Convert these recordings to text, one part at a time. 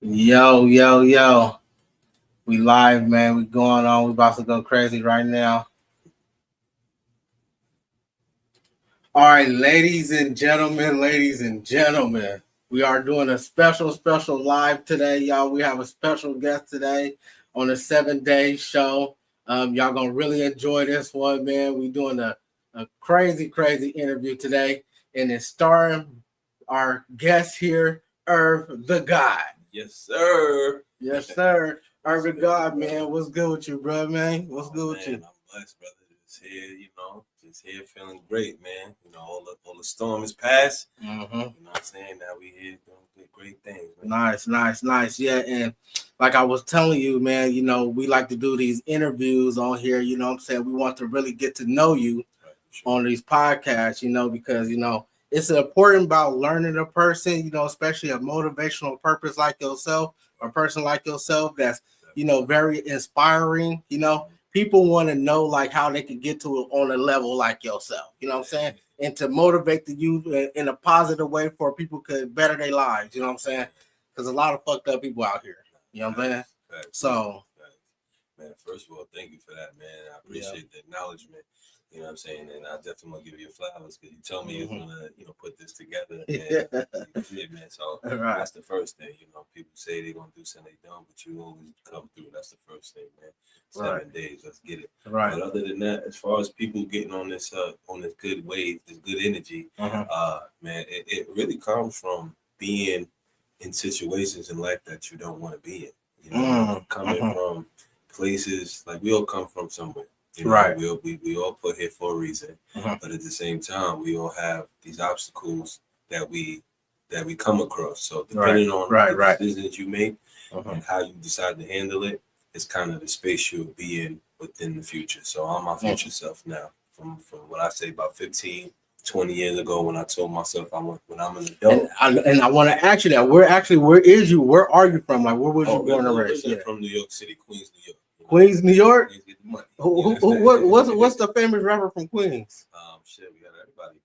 Yo, yo, yo. We live, man. We going on. We about to go crazy right now. All right, ladies and gentlemen. We are doing a special live today, y'all. We have a special guest today on the 7 day show. Y'all gonna really enjoy this one, man. We doing a crazy interview today, and it's starring our guest here, Irv the God. Yes, sir. Yes, sir. Irv Da God, man. What's good with you, bro, man? What's good with you? I'm blessed, brother. Just here, just here feeling great, man. All the storm is past. Mm-hmm. You know what I'm saying? Now we here doing great things, man. Nice. Yeah, and like I was telling you, man, we like to do these interviews on here, you know what I'm saying? We want to really get to know you on these podcasts, because, it's important about learning a person, especially a motivational purpose like yourself, a person like yourself that's, very inspiring, people want to know like how they can get to it on a level like yourself, you know what I'm saying? And to motivate the youth in a positive way for people could better their lives, you know what I'm saying? Because a lot of fucked up people out here, you know what I'm saying? So, man, first of all, thank you for that, man. I appreciate the acknowledgement. You know what I'm saying? And I definitely want to give you flowers because you told me you was gonna, put this together. And you did, man. So that's the first thing. People say they're gonna do something they don't, but you always come through. That's the first thing, man. 7 days, let's get it. Right. But other than that, as far as people getting on this good wave, this good energy, man, it really comes from being in situations in life that you don't want to be in. Coming from places like we all come from somewhere. Right. We all put here for a reason, but at the same time, we all have these obstacles that we come across. So depending on the decisions you make and how you decide to handle it, it's kind of the space you'll be in within the future. So I'm my future self now. From what I say about 15, 20 years ago when I told myself when I'm an adult. And I want to ask you that. Where is you? Where are you from? Like, where was you born and raised? From New York City, Queens, New York. Queens, New York. Queens get the money. What's the famous rapper from Queens? We got everybody.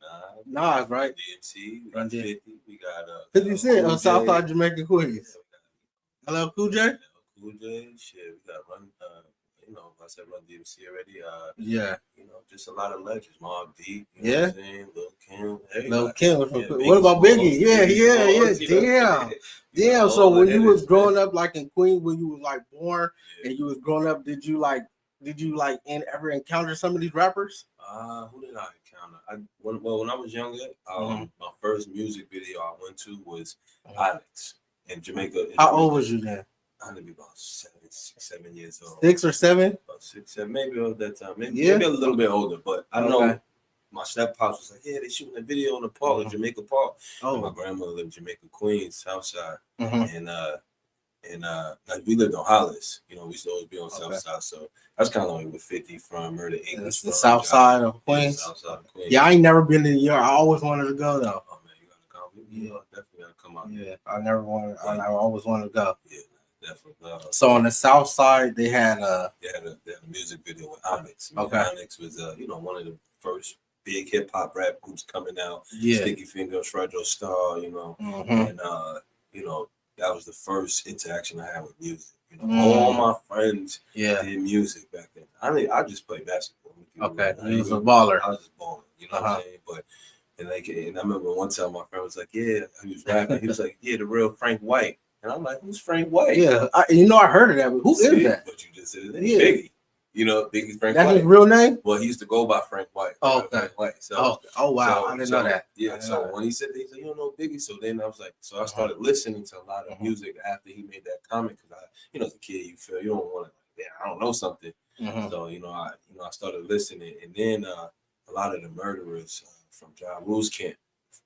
Nas, right? DMC, we got 50. We got 50 Cent on Southside Jamaica, Queens. LL Cool J. Cool J. Shit, we got Run. I said Run DMC already. Just a lot of legends. Mobb Deep. You know what I'm saying? Lil Kim. What about Biggie? Yeah. Damn. So when you was growing up, like in Queens, when you was like born and you was growing up, did you ever encounter some of these rappers? Who did I encounter? When I was younger, my first music video I went to was Onyx in Jamaica. How old was you then? I had to be about 7 years old. 6 or 7? About 6, 7, maybe at that time. Maybe a little bit older, but I know my step pops was like, yeah, they shooting a video in the park, in Jamaica Park. And my grandmother lived in Jamaica, Queens, Southside, and we lived on Hollis. We used to always be on Southside, so that's kind of like with 50 from Murder English. It's the Southside of Queens. Yeah, I ain't never been to New York. I always wanted to go though. Oh man, you gotta come. Yeah, definitely gotta come out. Yeah, I always wanted to go. Yeah. Definitely. So on the South Side, they had a music video with Onyx. Onyx was one of the first big hip hop rap groups coming out. Yeah. Sticky Fingers, Fredro Starr, and that was the first interaction I had with music. All my friends did music back then. I just played basketball. You was a baller. I was just balling. You know what I'm saying? But and I remember one time my friend was like, "Yeah," he was rapping. He was like, "Yeah, the real Frank White." And I'm like, who's Frank White? Yeah, I heard of that. But who is that? But you just said his name. Biggie. Biggie's Frank White. That's his real name? Well, he used to go by Frank White. Oh, okay. Frank White. So, wow. I didn't know that. Yeah, so when he said, you don't know Biggie. So then I was like, I started listening to a lot of music after he made that comment. Because as a kid, you feel, you don't want to, I don't know something. So, I started listening. And then a lot of the murderers from Ja Rule's camp,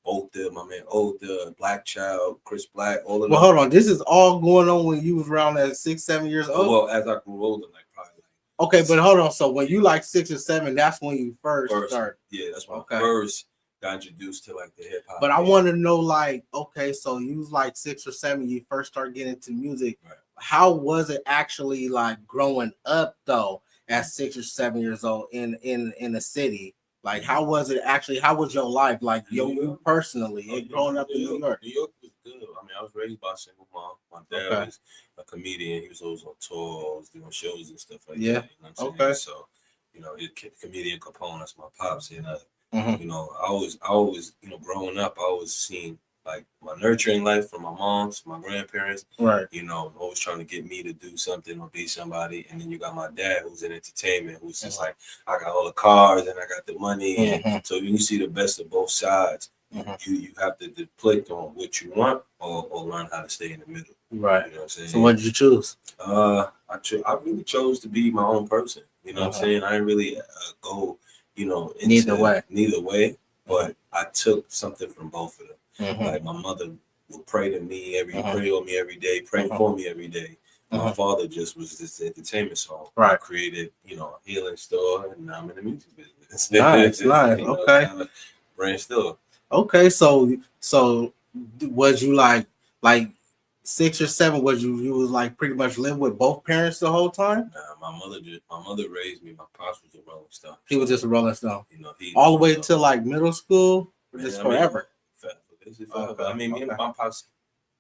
Older, my man Older, Black Child, Chris Black, all of them. Well, hold on. This is all going on when you was around at 6, 7 years old? Well, as I grew older, like probably. Okay, but hold on. So when you like 6 or 7, that's when you first started. Yeah, that's when I first got introduced to like the hip hop. But I want to know, like, okay, so you was like 6 or 7, you first started getting into music. Right. How was it actually like growing up though at 6 or 7 years old in the city? Like, how was it actually? How was your life? Like, you personally, growing up in New York? New York was good. I mean, I was raised by a single mom. My dad was a comedian. He was always on tour, always doing shows and stuff like that. You know what I'm saying? So, you know, comedian Capone, that's my pops. And, you know, I always, you know, growing up, I always seen like my nurturing life from my moms, my grandparents. Right. You know, always trying to get me to do something or be somebody. And then you got my dad who's in entertainment, who's just like, I got all the cars and I got the money. And so you see the best of both sides. You have to deflect on what you want or learn how to stay in the middle. Right. You know what I'm saying? So what did you choose? I really chose to be my own person. You know what I'm saying? I didn't really go, you know, into neither way, but I took something from both of them. Like my mother would pray to me pray on me every day, pray for me every day. My father just was this entertainment song. Right. I created, you know, a healing store, and I'm in the music business. Nice. Okay. Kind of brand store. Okay, so was you like 6 or 7? Was you was like pretty much living with both parents the whole time? Nah, my mother raised me. My pops was a Rolling Stone. He was just a Rolling Stone. You know, all the way till like middle school, or just forever. I mean, me and my pops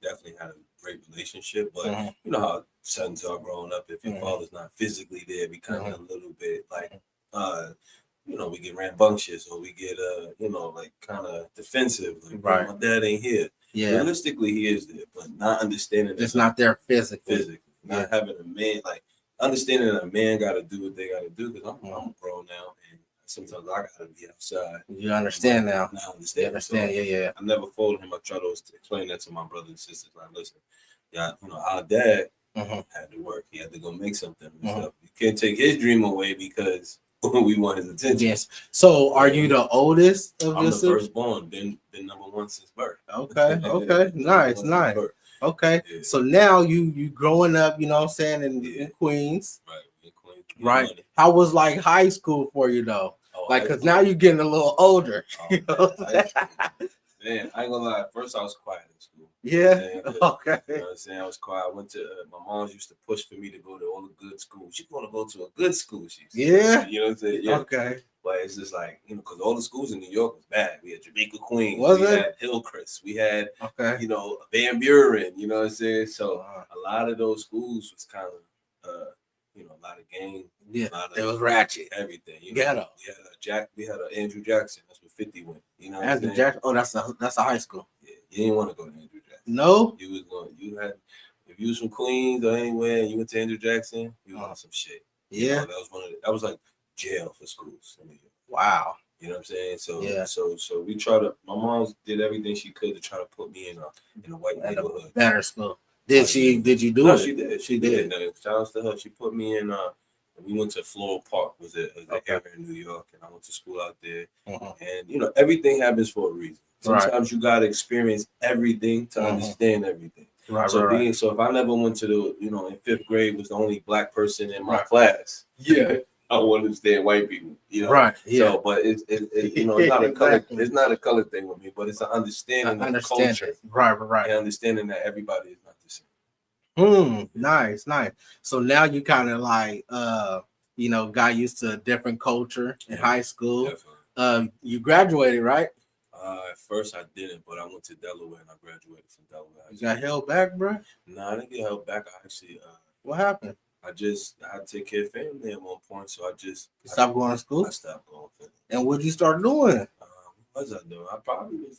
definitely had a great relationship, but you know how sons are growing up. If your father's not physically there, we kind of a little bit like, you know, we get rambunctious or we get, you know, like kind of defensive. Like, my dad ain't here. Yeah. Realistically, he is there, but not understanding. It's not there physically. Not having a man, like understanding that a man got to do what they got to do. Because I'm grown now, and sometimes I got to be outside. You understand now. I understand. So yeah. I never folded him. I try to explain that to my brothers and sisters. Like, listen, yeah, you know, our dad had to work. He had to go make something and stuff. You can't take his dream away because we want his attention. Yes. So, are you the oldest of I'm your the firstborn. Been number one since birth. Okay. Nice. Okay. Yeah. So now you growing up, you know what I'm saying, in Queens. Right. In Queens. Right. Money. How was like high school for you though? Like, cause now you're getting a little older. You know man, I ain't gonna lie. At first, I was quiet in school. Yeah. Okay. You know what I'm saying? I was quiet. I went to my mom used to push for me to go to all the good schools. She want to go to a good school. She said. Yeah. You know what I'm saying? Yeah. Okay. But it's just like, you know, because all the schools in New York was bad. We had Jamaica Queens. We had Hillcrest. We had, you know, Van Buren. You know what I'm saying? So a lot of those schools was kind of, you know, a lot of game. Yeah, it was ratchet. Everything. You know, ghetto. We had Andrew Jackson. That's what 50 went. You know, Andrew Jackson. Oh, that's a high school. Yeah, you didn't want to go to Andrew Jackson. No. You was going. You had if you was from Queens or anywhere and you went to Andrew Jackson, you was on some shit. Yeah, you know, that was like jail for schools. Wow. You know what I'm saying? So yeah. So we try to. My mom did everything she could to try to put me in a white neighborhood, better school. Did you do no, it? She did. She did. No, shout out to her. She put me in. We went to Floral Park, was an area in New York, and I went to school out there. And you know, everything happens for a reason. Sometimes you gotta experience everything to understand everything. So if I never went to the, you know, in 5th grade was the only black person in my class. Yeah. I wouldn't understand white people, you know. Right. Yeah. So, but it's you know, it's not a color. It's not a color thing with me, but it's an understanding of culture. Right. And understanding that everybody is not the same. Nice. So now you kind of like, you know, got used to a different culture in high school. Definitely. You graduated, right? At first I didn't, but I went to Delaware and I graduated from Delaware. You got held back, bro? No, I didn't get held back. I actually. What happened? I had to take care of family at one point, so I stopped going to school. I stopped going. And what did you start doing? What was I doing?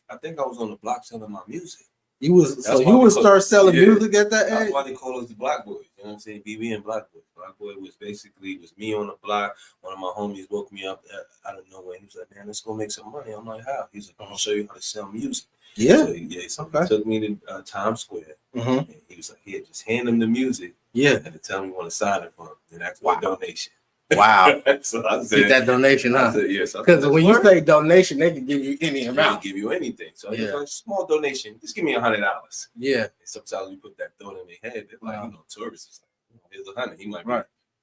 I think I was on the block selling my music. You would start selling music at that age? That's why they call us the Black Boys. You know what I'm saying? BB and Black Boys. Black Boy was me on the block. One of my homies woke me up out of nowhere. He was like, "Man, let's go make some money." I'm like, "How?" He's like, "I'm gonna show you how to sell music." Yeah. So he took me to Times Square. And he was like, "Here, just hand him the music." Yeah. And tell me you want to sign it for him. And ask for a donation. Wow. So I said, get that donation, huh? Yes. Because when you say donation, they can give you any amount. They can give you anything. So it's like, small donation. Just give me $100. Yeah. And sometimes we put that thought in their head. They're like, you know, tourists is like, here's $100. He might be,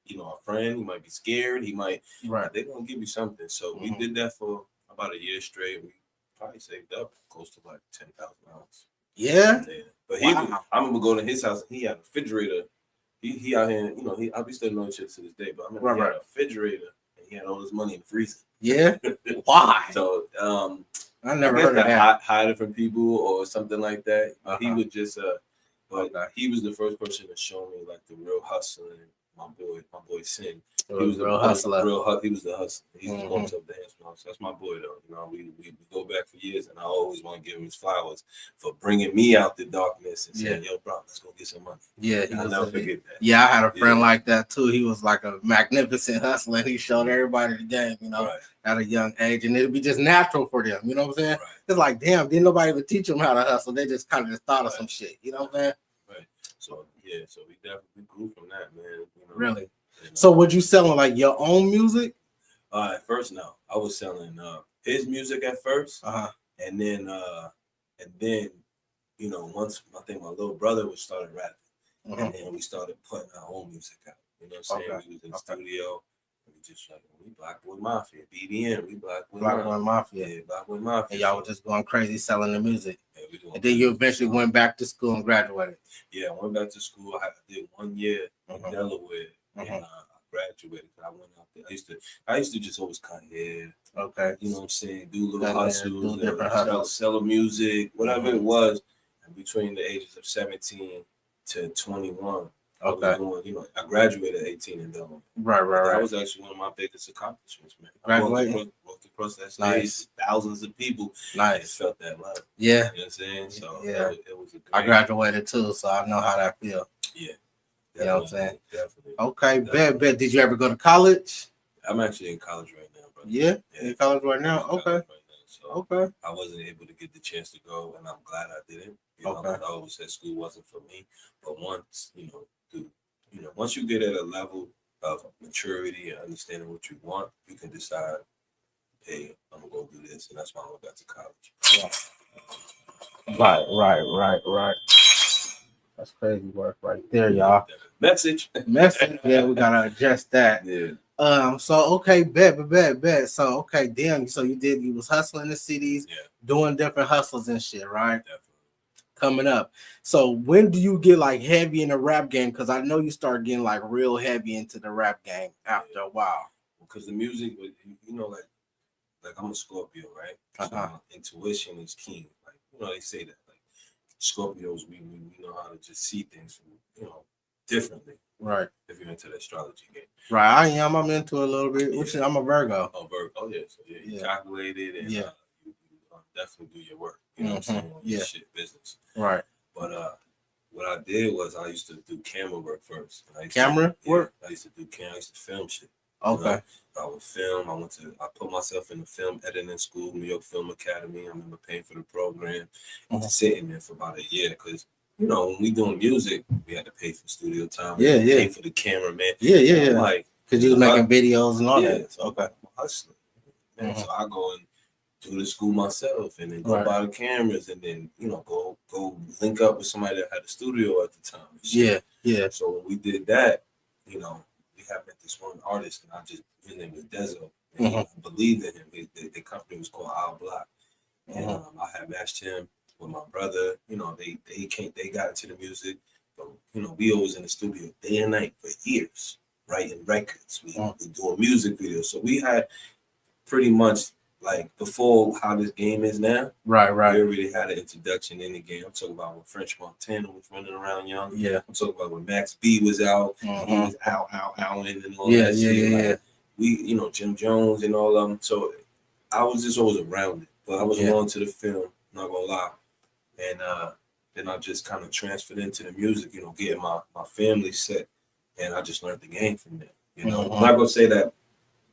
you know, a friend. He might be scared. He might. Right. They're gonna give you something. So we did that for about a year straight. We probably saved up close to like $10,000. Yeah. But I remember going to his house and he had a refrigerator. He out here, you know, I still know shit to this day, but I remember he had a refrigerator and he had all his money in the freezer. Yeah. Why? So I never heard of that. Hide it from people or something like that. He would just he was the first person to show me like the real hustling. My boy Sin. He was the real hustler. He was the hustler. He's the most up the hands. So that's my boy though. You know, we go back for years, and I always want to give him his flowers for bringing me out the darkness and saying, "Yo, bro, let's go get some money." Yeah, I'll never forget that. Yeah, I had a friend like that too. He was like a magnificent hustler. He showed everybody the game, you know, at a young age, and it'd be just natural for them. You know what I'm saying? Right. It's like, damn, didn't nobody even teach them how to hustle? They just kind of just thought of some shit. You know what I'm saying? Right. So yeah, so we definitely grew from that, man. You know? Really. So, was you selling like your own music? At first, no. I was selling his music at first, and then you know, once I think my little brother was started rapping, and then we started putting our own music out. You know what I'm saying? We was in the studio. We just like we Black Boy Mafia, BDN, we Black Boy Mafia. Yeah, Black Boy Mafia. And y'all were just going crazy selling the music. Yeah, and then you eventually went back to school and graduated. Yeah, I went back to school. I did 1 year in Delaware. And I graduated. I went out there. I used to just always cut hair. Okay. You know what I'm saying? Do little hustles, sell music, whatever it was. And between the ages of 17 to 21, I was doing, you know, I graduated at 18 and done. Right. That was actually one of my biggest accomplishments, man. Graduating. Walked across that stage, thousands of people. Nice. Felt that love. Yeah. You know what I'm saying? So yeah. It was a great. I graduated too, so I know how that feels. Yeah. You know what I'm saying? Definitely. Okay, bet. Did you ever go to college? I'm actually in college right now, bro. Yeah? In college right now? Okay. Okay. I wasn't able to get the chance to go, and I'm glad I didn't. You know, I always said school wasn't for me. But once, once you get at a level of maturity and understanding what you want, you can decide, hey, I'm gonna go do this, and that's why I went back to college. Yeah. Right. That's crazy work right there, y'all. Message. Yeah, we gotta adjust that. Yeah. So okay, bet. So okay, damn. So you was hustling the cities, doing different hustles and shit, right? Definitely. Coming up. So when do you get like heavy in the rap game? Because I know you start getting like real heavy into the rap game after a while. Because the music, you know, like I'm a Scorpio, right? So intuition is keen. Like, you know, they say that. Scorpios, we know how to just see things, differently. Right. If you're into the astrology game. Right, I am. I'm into it a little bit. Yeah. I'm a Virgo. Oh, Virgo. Oh, yeah. So, you calculated and you definitely do your work. You know what I'm saying? Your shit business. Right. But what I did was I used to do camera work first. Camera work? I used to film shit. Okay. I would film. I put myself in the film editing school, New York Film Academy. I remember paying for the program and sitting there for about a year because, when we doing music, we had to pay for studio time. Pay for the cameraman. Yeah. Like, because you was making videos and all that. So I'm hustling. So I go and do the school myself and then go buy the cameras and then, go link up with somebody that had a studio at the time. Yeah. So when we did that, we had met this one artist, and his name was Dezo. And I believed in him. The company was called Our Block, and I had matched him with my brother. They got into the music, but we always in the studio day and night for years, writing records. We doing music videos, so we had pretty much like before how this game is now. Right. We already had an introduction in the game. I'm talking about when French Montana was running around young. Yeah. I'm talking about when Max B was out. He was out and all that shit. Yeah. We, Jim Jones and all of them. So I was just always around it. But I was on to the film, not gonna lie. And then I just kind of transferred into the music, getting my family set. And I just learned the game from there. I'm not gonna say that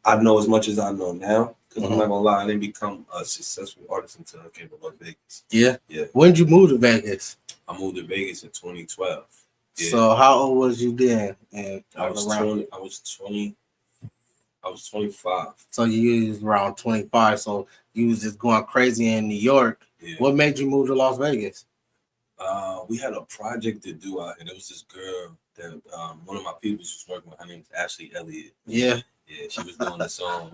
I know as much as I know now. Because I'm not gonna lie, I didn't become a successful artist until I came to Las Vegas. Yeah. When did you move to Vegas? I moved to Vegas in 2012. Yeah. So how old was you then? And I was 25. So you was around 25. So you was just going crazy in New York. Yeah. What made you move to Las Vegas? We had a project to do out here. There was this girl that one of my people was working with. Her name is Ashley Elliott. Yeah. Yeah, she was doing the song.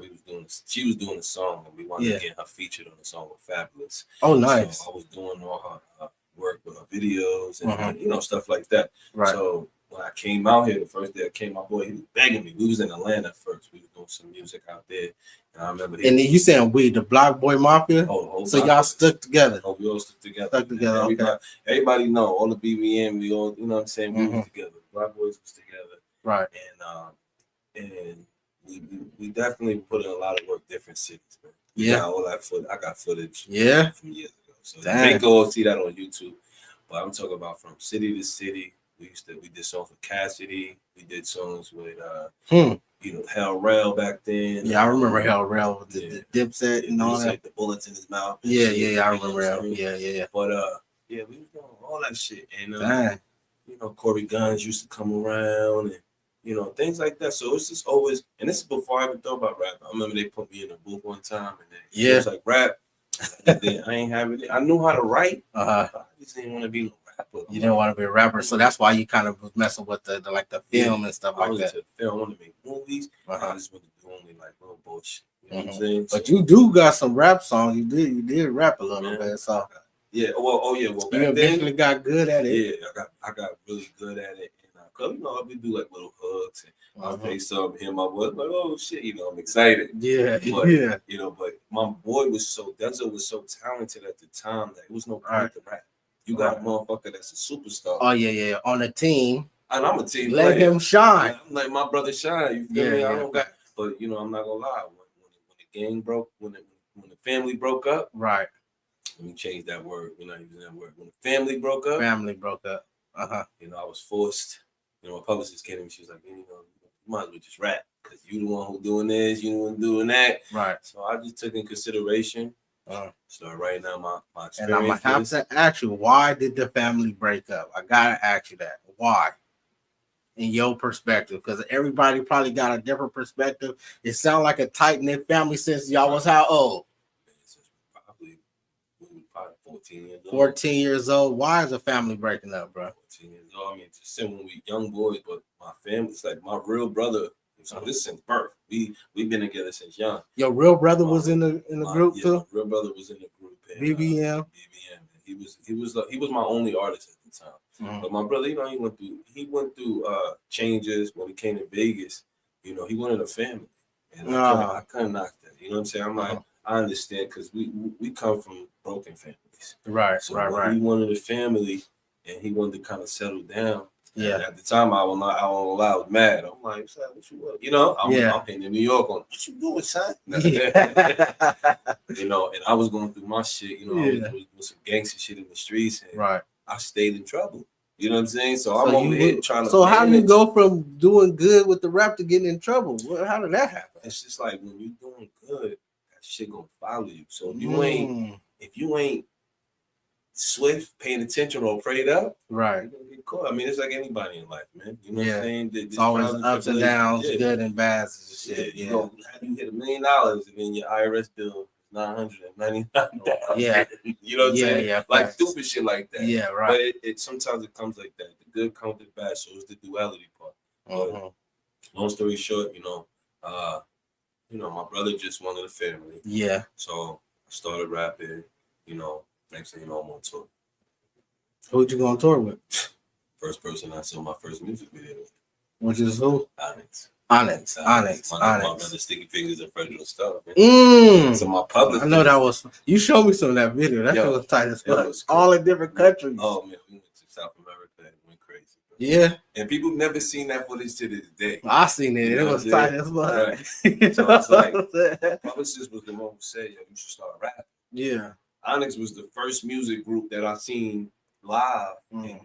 She was doing the song, and we wanted to get her featured on the song with Fabulous. Oh, nice. So I was doing all her work with her videos and stuff like that. Right. So when I came out here, the first day I came, my boy, he was begging me. We was in Atlanta first. We was doing some music out there. And I remember. And then you saying we, the Block Boy Mafia? So y'all stuck together? Oh, we all stuck together. Everybody know, all the BBM, we all, you know what I'm saying? We was together. Black Boys was together. Right. And we definitely put in a lot of work, different cities, man. I got footage from years ago. So you may go see that on YouTube. But I'm talking about from city to city. We did songs with Cassidy. We did songs with Hell Rell back then. Yeah, I remember Hell Rell with the Dipset and all that. The bullets in his mouth. Yeah, I remember Hell. Yeah. But we was doing all that shit. And Corey Guns used to come around and things like that. So it's just always, and this is before I even thought about rap. I remember they put me in a booth one time and it was like rap. I ain't have it. I knew how to write. I just didn't want to be a rapper. You didn't want to be a rapper, so that's why you kind of was messing with the film and stuff like that. I want to make movies. I just want to do only like little bullshit. You know what I'm saying? But you do got some rap songs. You did rap a little bit, so Well, you eventually got good at it. Yeah, I got really good at it. Cause I would do like little hooks and I'll play something, hear my voice, like, oh shit, I'm excited. But my boy Denzel was so talented at the time that it was no point to rap. You got a motherfucker that's a superstar. Oh yeah, on a team. And I'm a team Let him shine. I'm like my brother shine. You feel me? I don't got, but I'm not gonna lie. When the gang broke, when the family broke up, right. Let me change that word. We're not using that word. When the family broke up. I was forced. My publicist came to me. She was like, you might as well just rap because you the one who doing this, you the one doing that. Right. So I just took in consideration. Started writing down my experience. And I'm gonna have to ask you, why did the family break up? I gotta ask you that. Why? In your perspective, because everybody probably got a different perspective. It sounds like a tight-knit family since y'all was how old? Probably 14 years old. 14 years old. Why is the family breaking up, bro? 14 years old. I mean, just when we young boys, but my family's like my real brother. So this since birth. We've been together since young. Your real brother was in the group too. My real brother was in the group. And, BBM. He was my only artist at the time. But my brother, he went through changes when he came to Vegas. He wanted a family, and I couldn't knock that. You know what I'm saying? I'm like, I understand because we come from broken families. Right. So he wanted a family, and he wanted to kind of settle down. Yeah. And at the time, I won't lie, I was mad. I'm like, son, what you want? I'm in New York on what you doing, son? And I was going through my shit. I was doing some gangster shit in the streets, and I stayed in trouble. You know what I'm saying? So I'm over here trying to. So how do you go from doing good with the rap to getting in trouble? How did that happen? It's just like when you're doing good, that shit gonna follow you. So if you ain't swift, paying attention or prayed up, right? You're gonna get caught. I mean, it's like anybody in life, man. You know what I'm saying? It's always ups and downs, good and bad shit. You hit $1 million and then your IRS bill is $999. Yeah, you know what I'm saying? Yeah, like stupid shit like that. Yeah, right. But it sometimes it comes like that. The good comes with bad, so it's the duality part. But long story short, my brother just wanted a family. Yeah. So I started rapping. Next thing you know, I'm on tour. Who'd you go on tour with? First person I saw my first music video with. Which is who? Onyx. My brother Sticky Fingers and Frederick Star. So my publicist. I know that was. You showed me some of that video. That was tight as fuck. All in different countries. Oh man, we went to South America and went crazy. Bro. Yeah. And people never seen that footage to this day. I seen it. It was tight as fuck. Right. So it's like, publicist was the one who said, "Yo, you should start rapping." Yeah. Onyx was the first music group that I seen live and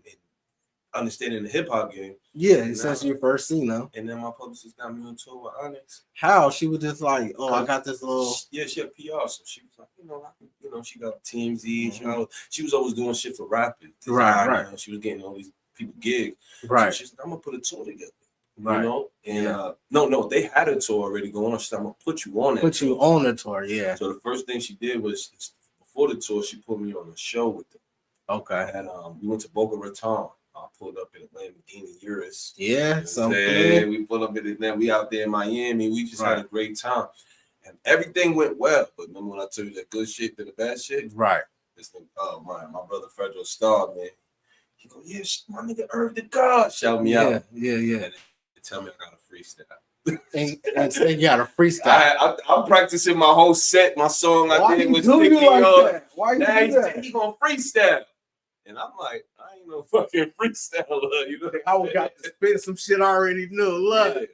understanding the hip hop game. Yeah, since you first seen them. And then my publicist got me on tour with Onyx. How? She was just like, I got this little. Yeah, she had PR, so she was like, she got TMZ. She was always doing shit for rappers. Right. She was getting all these people gigs. Right. So she's like, I'm gonna put a tour together. Right. And no, they had a tour already going on. She said, I'm gonna put you on it. Put you on the tour, yeah. So the first thing she did was before the tour, she put me on a show with them. Okay. And we went to Boca Raton. I pulled up in Atlanta, Lamborghini Urus. Yeah, we pulled up in Atlanta. We out there in Miami. We just had a great time, and everything went well. But remember when I told you that good shit to the bad shit? Right. My brother Frederick Star, man, He go, yeah, my nigga Irv Da God. Shout me out. Yeah. And they tell me I got a freestyle. and say you got a freestyle. I'm practicing my whole set, my song I did with Sticky. Why you do that? He gonna freestyle. And I'm like, I ain't no fucking freestyler, you know. I got to spit some shit I already knew. Look.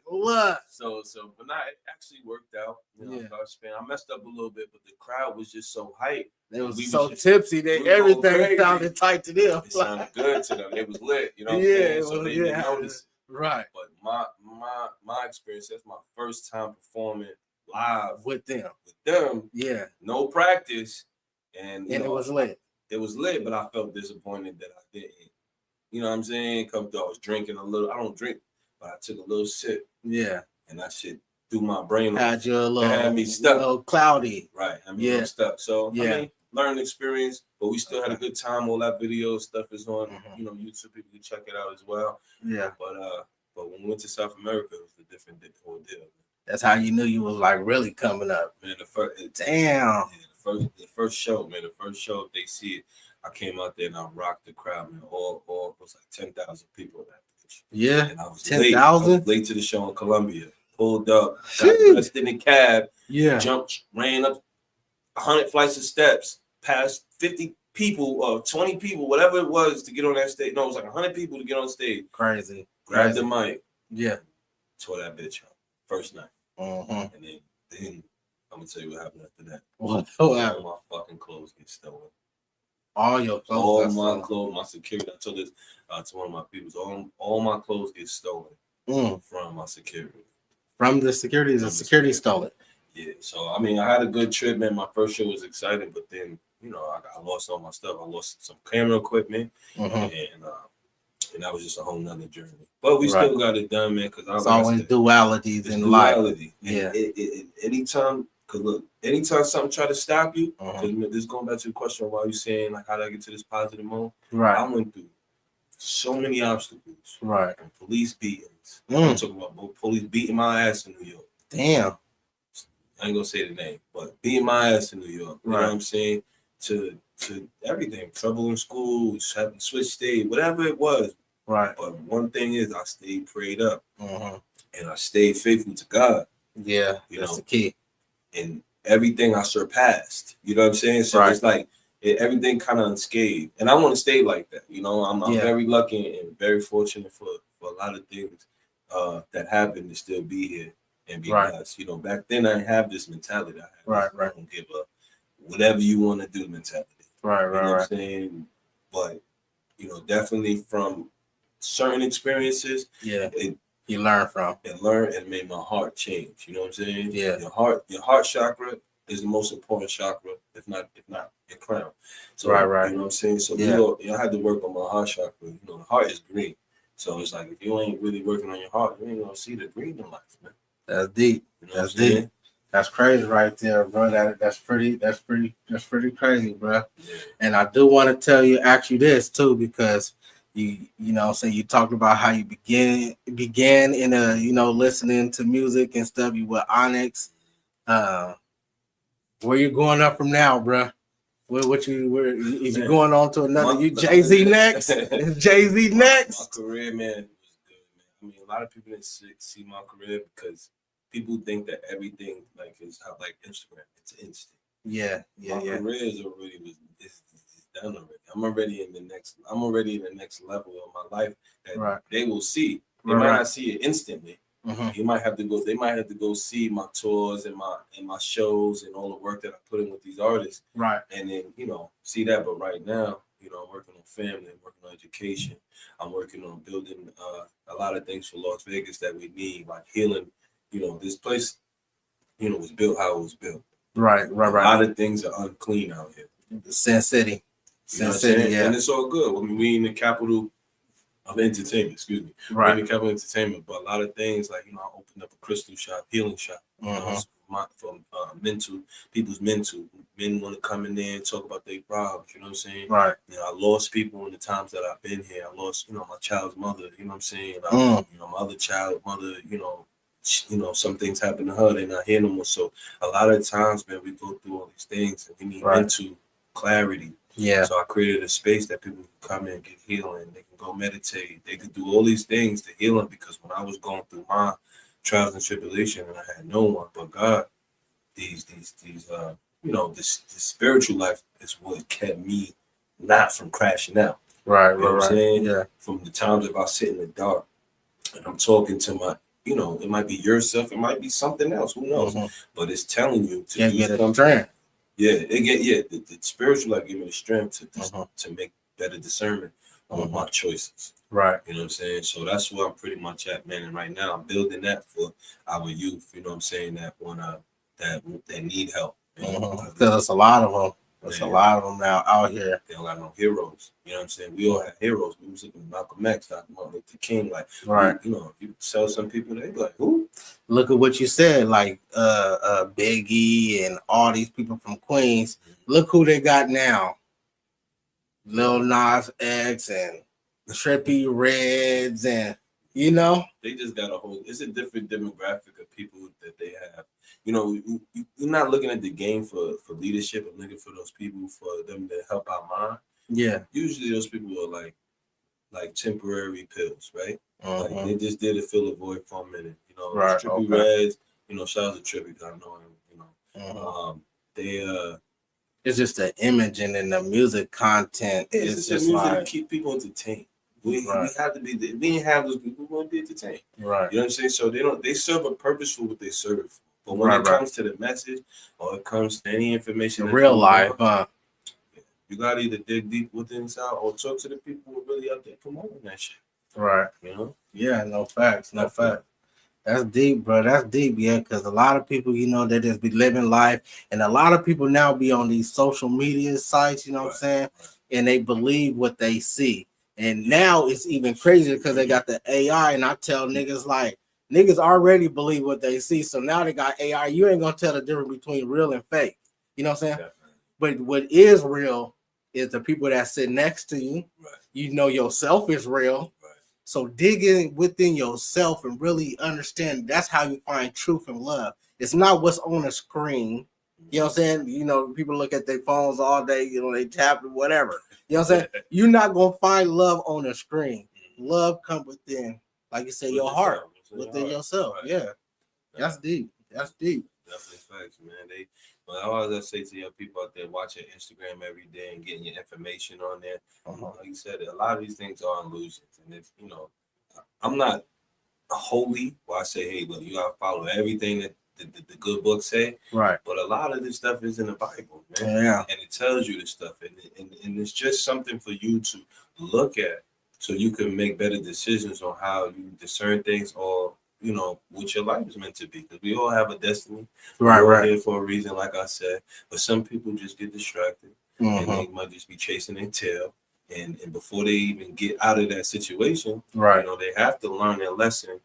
So, but nah, it actually worked out. You know, I messed up a little bit, but the crowd was just so hyped. They was so tipsy that everything sounded tight to them. It sounded good to them. It was lit, you know what I'm saying? So they didn't notice. Right. But my experience, that's my first time performing live with them. Yeah. No practice. And it was lit. It was lit, but I felt disappointed that I didn't. You know what I'm saying? Come through, I was drinking a little. I don't drink, but I took a little sip. Yeah. And that shit threw my brain. Had you a little, had me stuck. A little cloudy. Right. I mean, stuck. So, I mean, learning experience, but we still had a good time. All that video stuff is on, you know, YouTube. People can check it out as well. Yeah. But when we went to South America, it was a different ordeal. That's how you knew you was like really coming up. Man, the first show, if they see it, I came out there and I rocked the crowd, man. All it was like 10,000 people in that bitch. Yeah. And I was 10,000? late to the show in Colombia. Pulled up, got dressed in the cab, jumped, ran up 100 flights of steps, past 50 people or 20 people, whatever it was to get on that stage. No, it was like 100 people to get on stage. Crazy. Grabbed the mic. Yeah. Tore that bitch up. First night. And then I'm gonna tell you what happened after that. What happened? All my fucking clothes get stolen. All your clothes. All my clothes, my security. I told this to one of my people. All my clothes get stolen from my security. From the security, the security stole it. Yeah. So I mean, I had a good trip, man. My first show was exciting, but then you know I lost all my stuff. I lost some camera equipment, and that was just a whole nother journey. But we still got it done, man. Because it's always dualities in life. Yeah. Anytime something try to stop you, because this going back to the question of why you saying like how did I get to this positive mode? Right. I went through so many obstacles. Right. And police beatings. I'm talking about police beating my ass in New York. Damn. I ain't gonna say the name, but beating my ass in New York. You know what I'm saying? To everything, trouble in school, having to switch state, whatever it was. Right. But one thing is, I stayed prayed up, and I stayed faithful to God. Yeah, that's the key. And everything I surpassed. You know what I'm saying? So it's like everything kind of unscathed, and I want to stay like that. You know, I'm very lucky and very fortunate for a lot of things that happened to still be here and be blessed. You know, back then I didn't have this mentality. I don't give up. Whatever you want to do mentality. You know what I'm saying? But you know, definitely from certain experiences, you learn from and made my heart change. You know what I'm saying? Yeah. Your heart chakra is the most important chakra, if not your crown. So you know what I'm saying? So you had to work on my heart chakra. You know, the heart is green. So it's like if you ain't really working on your heart, you ain't gonna see the green in life, man. That's deep. You know that's deep. That's crazy right there, bro. That's pretty crazy, bro. Yeah. And I do want to ask you this too, because you know, so you talked about how you began in a, you know, listening to music and stuff. You with Onyx. Where you going up from now, bro? Where is you going on to another? You Jay-Z next? Is Jay-Z next? My career, man, was good, man. I mean, a lot of people didn't see my career because people think that everything like is how like Instagram. It's instant. Yeah. My career is done already. I'm already in the next level of my life that they will see. They might not see it instantly. They might have to go see my tours and my shows and all the work that I put in with these artists. Right. And then, you know, see that. But right now, you know, I'm working on family, I'm working on education, I'm working on building a lot of things for Las Vegas that we need, like healing. You know, this place, you know, was built how it was built. Right. A lot of things are unclean out here. Sin City. Sin City, yeah. And it's all good. I mean, we in the capital of entertainment, excuse me. Right. We're in the capital of entertainment, but a lot of things, like, you know, I opened up a crystal shop, healing shop. You know, from people's mental. Men want to come in there and talk about their problems, you know what I'm saying? Right. You know, I lost people in the times that I've been here. I lost, you know, my child's mother, you know what I'm saying? You know, my other child mother, you know, some things happen to her, they're not here no more. So a lot of times, man, we go through all these things and we need mental clarity. Yeah. So I created a space that people can come in and get healing. They can go meditate. They can do all these things to heal them, because when I was going through my trials and tribulation and I had no one but God, this spiritual life is what kept me not from crashing out. Right, you know what I'm right. saying? Yeah. From the times if I sit in the dark and I'm talking to my, it might be yourself, it might be something else, who knows? But it's telling you to do something. Strength. Yeah, the spiritual life give me the strength to make better discernment on my choices. Right. You know what I'm saying? So that's where I'm pretty much at, man. And right now I'm building that for our youth, you know what I'm saying, that wanna that need help. Because there's a lot of them. There's a lot of them now out here. They don't have no heroes. You know what I'm saying? We all have heroes. We was looking at Malcolm X, Dr. Martin Luther King. Like, right. You tell some people, they be like, who? Look at what you said, like Biggie and all these people from Queens. Look who they got now. Lil Nas X and Trippie Reds, and they just got it's a different demographic of people that they have. You're not looking at the game for leadership and looking for those people for them to help out mind. Yeah. Usually those people are like temporary pills, right? Like they just did to fill a void for a minute. Right. Trippie Reds, shout out to Trippie, I know him, they it's just the image and then the music content. It's just music like to keep people entertained. We have to be. If we didn't have those people, we wouldn't be entertained. Right. You know what I'm saying? So they serve a purpose for what they serve. But when it comes to the message, or it comes to any information, in real life, you gotta either dig deep within inside or talk to the people who are really out there promoting that shit. Right. Yeah. No facts. No facts. That's deep, bro. That's deep, yeah. Because a lot of people, they just be living life, and a lot of people now be on these social media sites. You know what I'm saying? And they believe what they see. And now it's even crazier because they got the AI, and I tell niggas like niggas already believe what they see. So now they got AI. You ain't gonna tell the difference between real and fake. You know what I'm saying? Definitely. But what is real is the people that sit next to you. Right. You know yourself is real. Right. So dig in within yourself and really understand. That's how you find truth and love. It's not what's on the screen. You know what I'm saying? People look at their phones all day. They tap it, whatever. You know what I'm saying? You're not gonna find love on the screen. Love comes within, like you say, your heart, within yourself. Right. Yeah, that's deep. That's deep. Definitely facts, man. I always say to your people out there watching Instagram every day and getting your information on there. Like you said, a lot of these things are illusions, and if I'm not holy, well, I say, hey, look, you gotta follow everything that the good books say, right? But a lot of this stuff is in the Bible, man. Yeah, and it tells you this stuff, and it's just something for you to look at, so you can make better decisions on how you discern things, or what your life is meant to be. Because we all have a destiny. Right, we're all here for a reason, like I said. But some people just get distracted, and they might just be chasing their tail. And before they even get out of that situation, right, they have to learn their lesson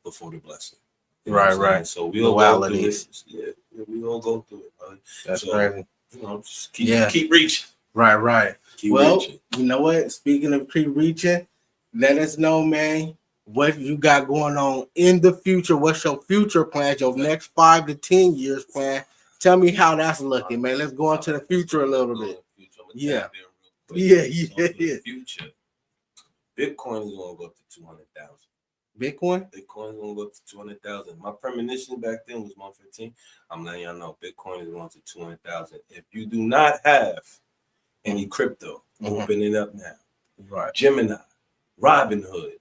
before the blessing. Right. So we all go through it. Yeah, we all go through it. Right? That's crazy. Just keep reaching. Right. Keep reaching. You know what? Speaking of keep reaching, let us know, man, what you got going on in the future. What's your future plans? Your next 5 to 10 years plan? Tell me how that's looking, man. Let's go into the future a little bit. Yeah. Future. Bitcoin is gonna go up to 200,000. Bitcoin is gonna go up to 200,000. My premonition back then was 115. I'm letting y'all know Bitcoin is going to 200,000. If you do not have any crypto, open it up now. Right. Gemini, Robinhood,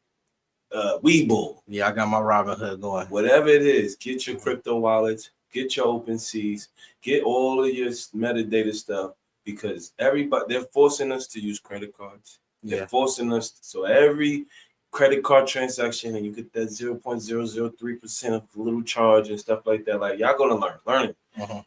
Webull. Yeah, I got my Robinhood going. Whatever it is, get your crypto wallets, get your OpenSeas, get all of your metadata stuff, because they're forcing us to use credit cards. They're forcing us, so every credit card transaction, and you get that 0.003% of the little charge and stuff like that. Like, y'all gonna learn it.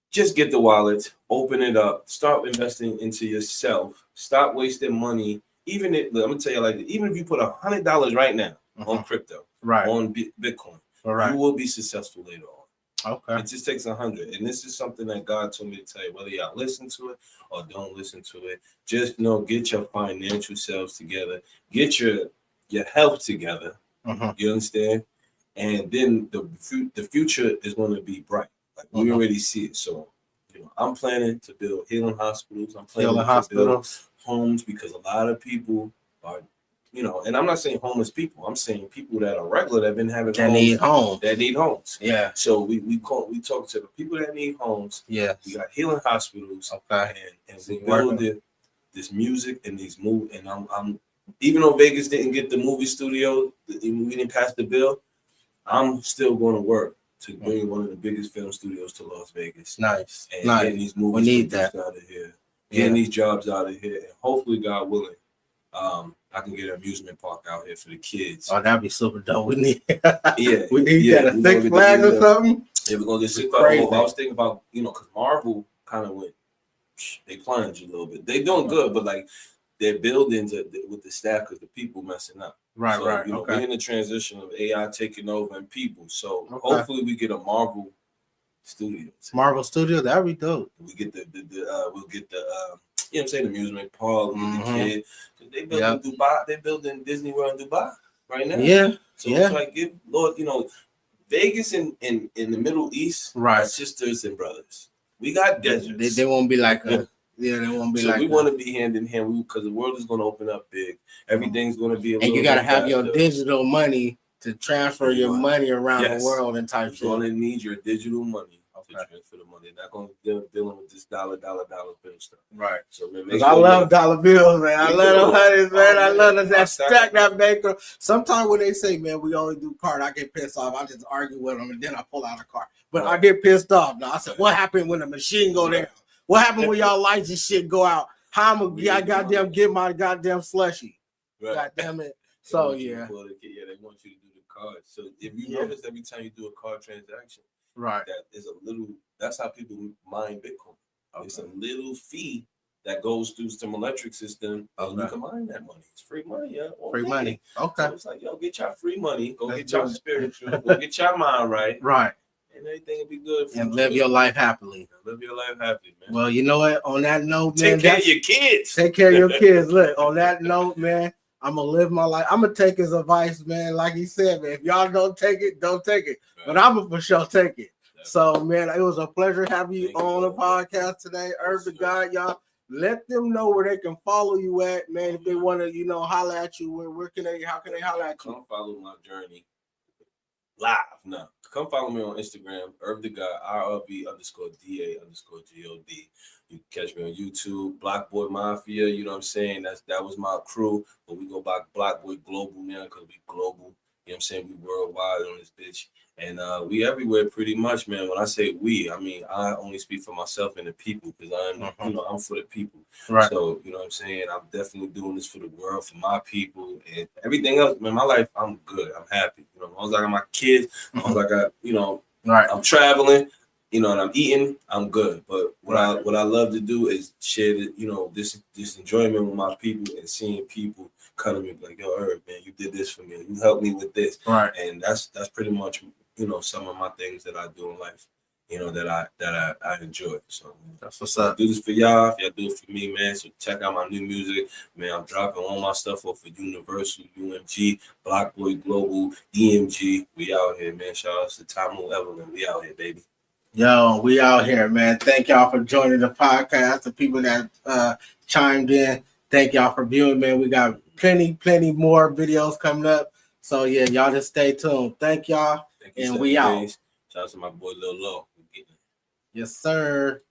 Just get the wallet, open it up, start investing into yourself. Stop wasting money. Even if, I'm gonna tell you like this, even if you put $100 right now on crypto, on Bitcoin, you will be successful later on. Okay. It just takes 100, and this is something that God told me to tell you. Whether y'all listen to it or don't listen to it, just get your financial selves together, get your health together. You understand? And then the future is going to be bright. Like we already see it. So I'm planning to build healing hospitals. I'm planning to build homes, because a lot of people are, and I'm not saying homeless people. I'm saying people that are regular that have been having that need homes. Yeah. So we talk to the people that need homes. Yeah. We got healing hospitals. Okay. And we building this music and these movies. And I'm even though Vegas didn't get the movie studio, we didn't pass the bill. I'm still going to work to bring one of the biggest film studios to Las Vegas. Nice. And getting these movies out of here. Getting these jobs out of here. And hopefully, God willing, I can get an amusement park out here for the kids. Oh, that'd be super dope. We need we need a Six Flags or something. Yeah, we're gonna get Six Flags. I was thinking about, because Marvel kind of went, they plunged a little bit. They doing good, but like their buildings with the staff, because the people messing up. Right, so, right. We're in the transition of AI taking over and people. So hopefully we get a Marvel studio. Marvel studio, that'd be dope. We get we'll get the I'm saying, amusement park, get the kids. They building Dubai, they building Disney World in Dubai right now. Yeah. So it's like, give Lord, Vegas and in the Middle East are sisters and brothers. We got deserts. They won't be like they won't be so we want to be hand in hand, because the world is going to open up big. Everything's going to be and you got to have your digital money to transfer your money around the world and type shit. You're going to need your digital money to transfer the money. Not going to dealing with this dollar bill stuff. Right. So man, I love dollar bills, man. I love them honeys, man. I love that stack that maker. Sometimes when they say, man, we only do card, I get pissed off. I just argue with them and then I pull out a card. But I get pissed off. Now I said, what happened when the machine go down? What happened when y'all lights and shit go out? How am I goddamn get my goddamn slushy? Right. God damn it. So yeah. They want you to do the card. So if you notice, every time you do a card transaction, right, that is a little. That's how people mine Bitcoin. Okay. It's a little fee that goes through some electric system, and you can mine that money. It's free money, free money. Okay. So it's like, get your free money, go get your spiritual, go get your mind right. Right. And everything will be good. And live your life happily. Live your life happy, man. Well, you know what? On that note, man, take care of your kids. Take care of your kids. Look, on that note, man, I'm gonna live my life. I'm gonna take his advice, man. Like he said, man, if y'all don't take it, don't take it. Right. But I'm gonna for sure take it. So, man, it was a pleasure having you on the podcast today. Irv Da God, y'all. Let them know where they can follow you at, man. If they want to, holler at you, how can they holler at you? Come follow my journey live now. Come follow me on Instagram, Irv Da God, IRV_DA_GOD. You can catch me on YouTube, Block Boy Mafia. You know what I'm saying? That was my crew, but we go by Block Boy Global now because we global. You know what I'm saying? We worldwide on this bitch. And we everywhere pretty much, man. When I say we, I mean I only speak for myself and the people, because I'm for the people. Right. So, you know what I'm saying? I'm definitely doing this for the world, for my people, and everything else, man. My life, I'm good. I'm happy. As long as I got my kids, as long as I got, right. I'm traveling, and I'm eating, I'm good. But what I love to do is share this enjoyment with my people, and seeing people come to me like, yo, Irv, man, you did this for me. You helped me with this. Right. And that's pretty much some of my things that I do in life, that I enjoy. So that's what's up. I do this for y'all. If y'all do it for me, man. So check out my new music, man. I'm dropping all my stuff off of Universal, UMG, Block Boy Global, EMG. We out here, man. Shout out to Tamu Evelyn. We out here, baby. Yo, we out here, man. Thank y'all for joining the podcast. The people that chimed in, thank y'all for viewing, man. We got plenty more videos coming up. So yeah, y'all just stay tuned. Thank y'all. And we out. Shout out to my boy Lil Lo. Yes, sir.